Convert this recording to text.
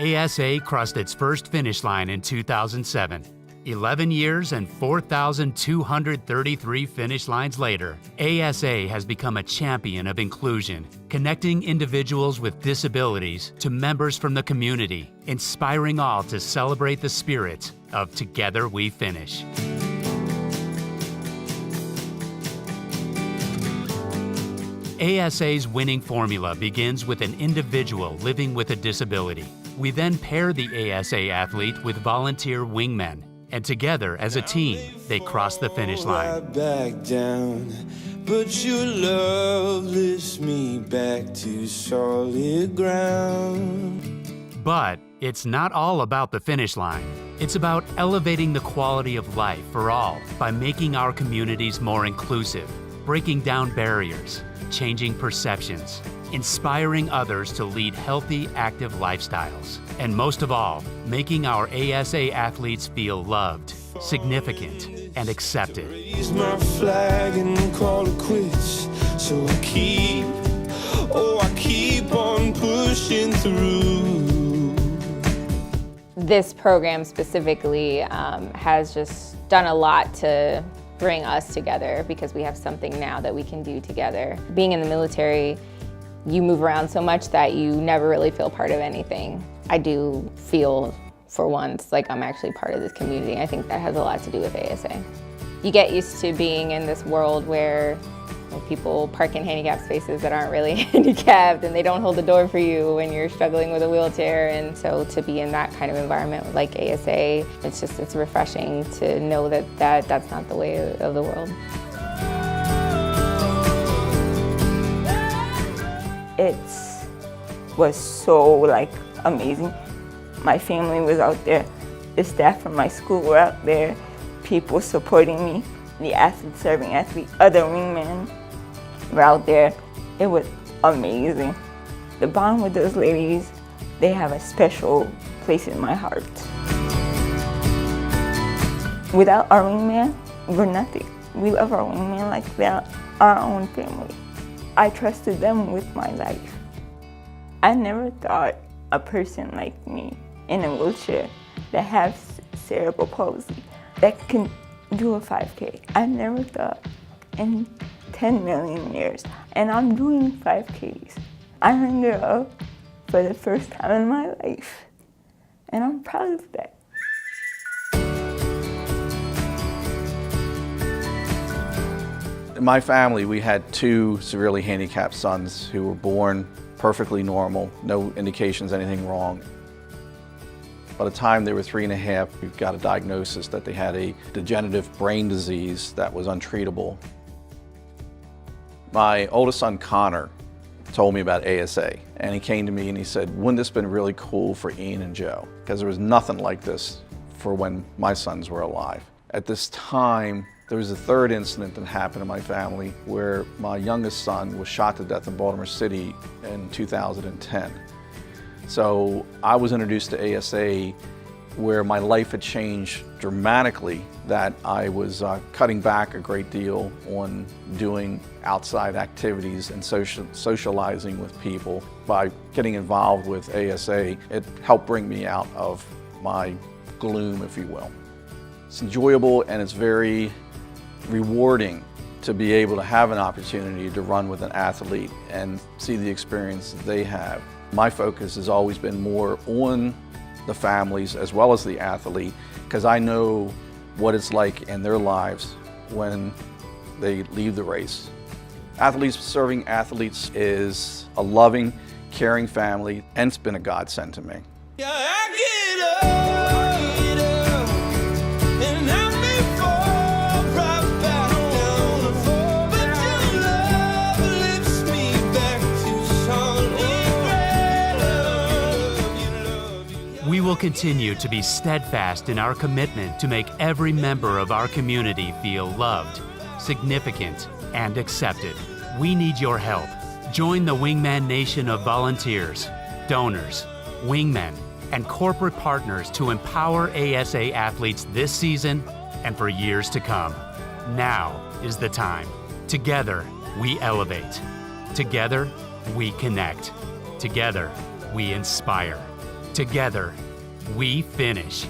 ASA crossed its first finish line in 2007. 11 years and 4,233 finish lines later, ASA has become a champion of inclusion, connecting individuals with disabilities to members from the community, inspiring all to celebrate the spirit of Together We Finish. ASA's winning formula begins with an individual living with a disability. We then pair the ASA athlete with volunteer wingmen, and together as a team, they cross the finish line. Back down, but your love lifts me back to solid ground. But it's not all about the finish line. It's about elevating the quality of life for all by making our communities more inclusive, breaking down barriers, changing perceptions, inspiring others to lead healthy, active lifestyles, and most of all, making our ASA athletes feel loved, significant, and accepted. Raise my flag and call it quits. So I keep on pushing through. This program specifically has just done a lot to bring us together because we have something now that we can do together. Being in the military, you move around so much that you never really feel part of anything. I do feel, for once, like I'm actually part of this community. I think that has a lot to do with ASA. You get used to being in this world where people park in handicapped spaces that aren't really handicapped and they don't hold the door for you when you're struggling with a wheelchair. And so to be in that kind of environment like ASA, it's refreshing to know that that's not the way of the world. It was so amazing. My family was out there, the staff from my school were out there, people supporting me, the athletes, serving athletes, other wingmen were out there. It was amazing. The bond with those ladies, they have a special place in my heart. Without our wingman, we're nothing. We love our wingman like they're our own family. I trusted them with my life. I never thought a person like me in a wheelchair that has cerebral palsy that can do a 5K. I never thought in 10 million years, and I'm doing 5Ks. I ran it up for the first time in my life, and I'm proud of that. In my family, we had two severely handicapped sons who were born perfectly normal, no indications anything wrong. By the time they were 3.5, we got a diagnosis that they had a degenerative brain disease that was untreatable. My oldest son, Connor, told me about ASA, and he came to me and he said, wouldn't this have been really cool for Ian and Joe? Because there was nothing like this for when my sons were alive. At this time, there was a third incident that happened in my family where my youngest son was shot to death in Baltimore City in 2010. So I was introduced to ASA where my life had changed dramatically, that I was cutting back a great deal on doing outside activities and socializing with people. By getting involved with ASA, it helped bring me out of my gloom, if you will. It's enjoyable and it's very rewarding to be able to have an opportunity to run with an athlete and see the experience that they have. My focus has always been more on the families as well as the athlete, because I know what it's like in their lives when they leave the race. Athletes serving athletes is a loving, caring family, and it's been a godsend to me. Yeah, I get up, and I may fall right back down, but your love lifts me back to solid ground. We will continue to be steadfast in our commitment to make every member of our community feel loved, significant, and accepted. We need your help. Join the Wingman Nation of volunteers, donors, wingmen, and corporate partners to empower ASA athletes this season and for years to come. Now is the time. Together, we elevate. Together, we connect. Together, we inspire. Together, we finish.